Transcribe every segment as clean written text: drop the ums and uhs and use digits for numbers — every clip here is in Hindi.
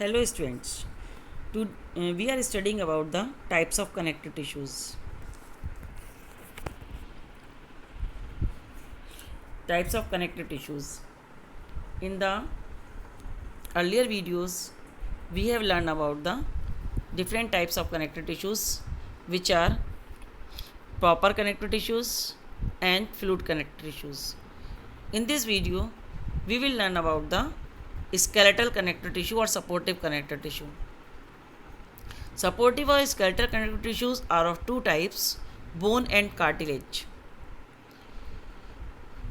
Hello students. We are studying about the types of connective tissues. Types of connective tissues. In the earlier videos, we have learned about the different types of connective tissues, which are proper connective tissues and fluid connective tissues. In this video, we will learn about the skeletal connective tissue or supportive connective tissue. Supportive or skeletal connective tissues are of two types, bone and cartilage.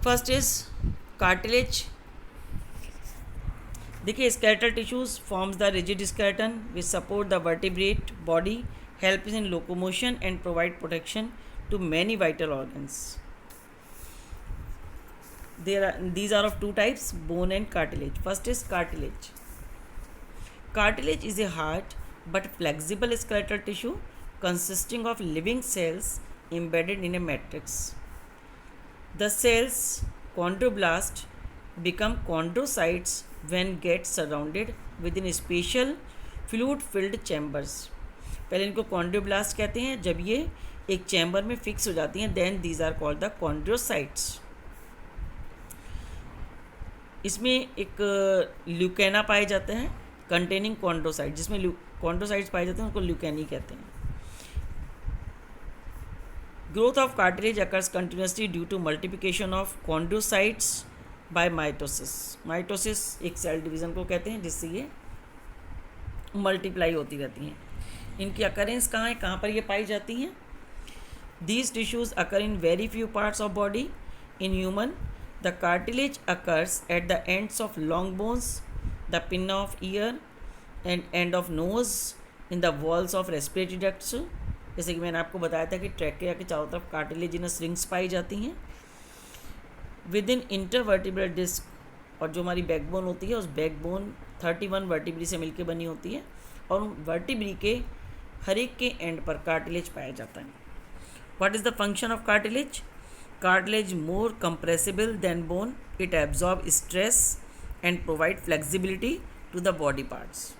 First is cartilage. देखिए skeletal tissues forms the rigid skeleton which support the vertebrate body, help in locomotion and provide protection to many vital organs. These are of two types, bone and cartilage. First is cartilage. Cartilage is a hard but flexible skeletal tissue consisting of living cells embedded in a matrix. The cells chondroblast become chondrocytes when get surrounded within special fluid filled chambers. पहले इनको chondroblast कहते हैं. जब ये एक चैम्बर में फिक्स हो जाती हैं, then these are called the chondrocytes. इसमें एक ल्यूकेना पाए जाते हैं कंटेनिंग chondrocytes, जिसमें chondrocytes पाए जाते हैं, उनको ल्यूकेनी कहते हैं. Growth of cartilage occurs continuously due to multiplication of chondrocytes by mitosis. Mitosis एक सेल डिवीज़न को कहते हैं जिससे ये मल्टीप्लाई होती रहती हैं. इनकी अकरेंस कहाँ है, कहाँ पर ये पाई जाती हैं? These tissues occur in very few parts of body. In human, the cartilage occurs at the ends of long bones, the pinna of ear and end of nose, in the walls of respiratory ducts. जैसे कि मैंने आपको बताया था कि ट्रैकिया के चारों तरफ कार्टिलेजिनस रिंग्स पाई जाती हैं. विद इन इंटरवर्टिब्रल डिस्क, और जो हमारी बैकबोन होती है उस बैकबोन 31 वर्टिब्री से मिलकर बनी होती है, और वर्टिब्री के हर एक के एंड पर कार्टिलेज पाया जाता है. What is the function of cartilage? Cartilage more compressible than bone. It absorb stress and provide flexibility to the body parts.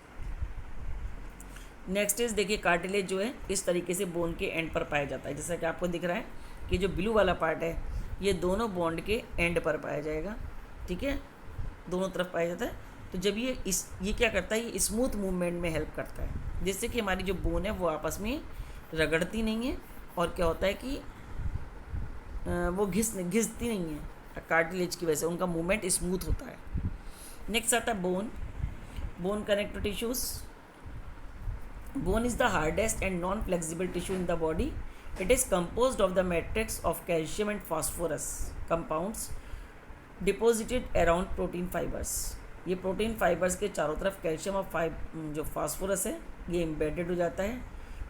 Next is देखिए कार्टिलेज जो है इस तरीके से बोन के एंड पर पाया जाता है. जैसा कि आपको दिख रहा है कि जो ब्लू वाला पार्ट है ये दोनों बोन के एंड पर पाया जाएगा. ठीक है, दोनों तरफ पाया जाता है. तो जब ये क्या करता है, ये स्मूथ मूवमेंट में हेल्प करता है, जिससे कि हमारी जो बोन है वो आपस में रगड़ती नहीं है, और क्या होता है कि वो घिसती नहीं है. कार्टिलेज की वजह से उनका मूवमेंट स्मूथ होता है. नेक्स्ट आता है bone connective tissues. Bone is the hardest and non-flexible tissue in the body. It is composed of the matrix of calcium and phosphorus compounds deposited around protein fibers. ये प्रोटीन फाइबर्स के चारों तरफ कैल्शियम और जो फास्फोरस है ये एम्बेडेड हो जाता है,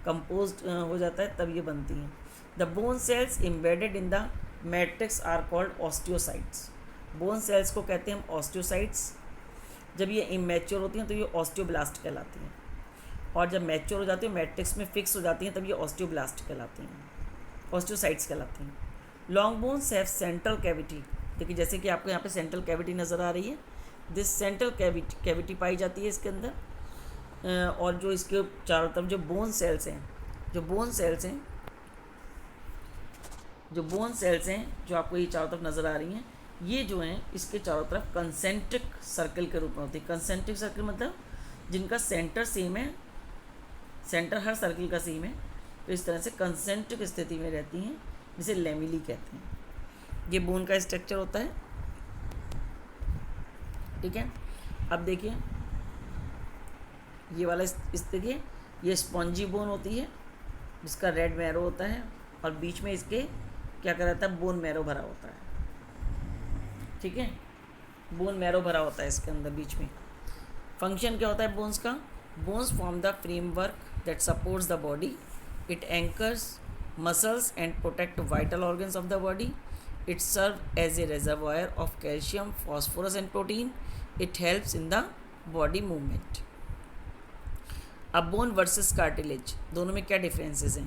कंपोज हो जाता है, तब ये बनती हैं. The bone cells embedded in the matrix are called osteocytes. Bone cells को कहते हैं हम ऑस्टियोसाइट्स. जब ये इमेच्योर होती हैं तो ये ऑस्टियोब्लास्ट कहलाती हैं, और जब मैच्योर हो जाती है मैट्रिक्स में फिक्स हो जाती हैं तब ये ऑस्टियोब्लास्ट कहलाती हैं, ऑस्टियोसाइट्स कहलाती हैं. Long bones have central cavity. देखिए जैसे कि आपको यहाँ पे सेंट्रल कैविटी नज़र आ रही है, दिस सेंट्रल कैविटी पाई जाती है इसके अंदर. और जो इसके चारों तरफ जो बोन सेल्स हैं जो आपको ये चारों तरफ नज़र आ रही हैं, ये जो हैं इसके चारों तरफ कंसेंट्रिक सर्कल के रूप में होती है. कंसेंट्रिक सर्कल मतलब जिनका सेंटर सेम है, सेंटर हर सर्किल का सेम है, तो इस तरह से कंसेंट्रिक स्थिति में रहती हैं, जिसे लेमिली कहते हैं. ये बोन का स्ट्रक्चर होता है. ठीक है, अब देखिए ये वाला देखिए, ये स्पॉन्जी बोन होती है जिसका रेड मैरो होता है, और बीच में इसके क्या करा रहता है, बोन मैरो भरा होता है. ठीक है, बोन मैरो भरा होता है इसके अंदर बीच में. फंक्शन क्या होता है बोन्स का? Bones form the framework that supports the body. It anchors muscles and protect vital organs of the body. It serves as a reservoir of calcium, phosphorus and protein. It helps in the body movement. अब बोन वर्सेस कार्टिलेज दोनों में क्या डिफरेंसेस हैं?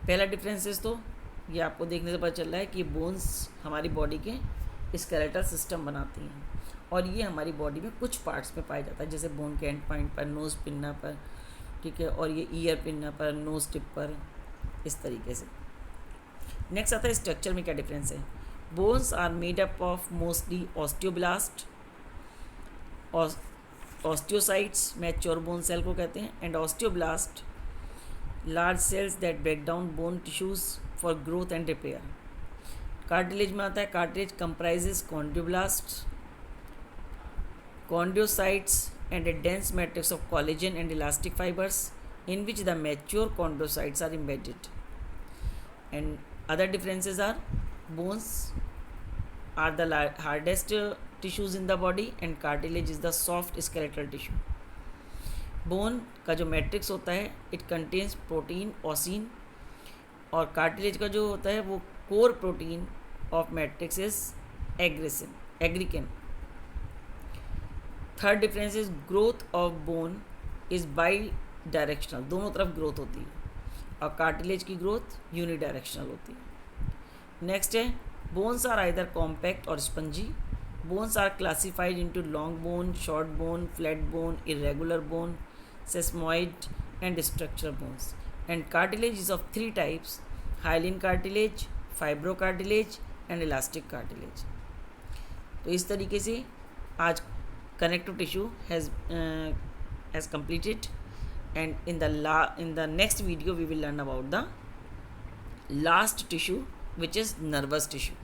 पहला डिफरेंसेस तो ये आपको देखने से पता चल रहा है कि बोन्स हमारी बॉडी के स्केलेटल सिस्टम बनाती हैं, और ये हमारी बॉडी में कुछ पार्ट्स में पाया जाता है, जैसे बोन के एंड पॉइंट पर, नोज़ पिन्ना पर, ठीक है, और ये ईयर पिन्ना पर, नोज़ टिप पर, इस तरीके से। नेक्स्ट आता है स्ट्रक्चर में क्या डिफरेंस है। Bones are made up of mostly osteoblast, osteocytes mature bone cell को कहते हैं, and osteoblast large cells that break down bone tissues for growth and repair. Cartilage में आता है, cartilage comprises chondroblast, chondrocytes and a dense matrix of collagen and elastic fibers in which the mature chondrocytes are embedded. And other differences are bones are the hardest tissues in the body and cartilage is the soft skeletal tissue. Bone का जो मैट्रिक्स होता है it contains protein ओसिन, और कार्टिलेज का जो होता है वो core protein of matrix is aggrecan. Third difference is growth of bone is bidirectional, दोनों तरफ ग्रोथ होती है, और कार्टिलेज की ग्रोथ यूनिडायरेक्शनल होती है। नेक्स्ट है बोन्स आर आइदर कॉम्पैक्ट और spongy. Bones are classified into long bone, short bone, flat bone, irregular bone, sesamoid and structure bones. And cartilage is of 3 types, hyaline cartilage, fibro cartilage and elastic cartilage. तो इस तरीके से आज connective tissue has completed, and in the next video we will learn about the last tissue, which is nervous tissue.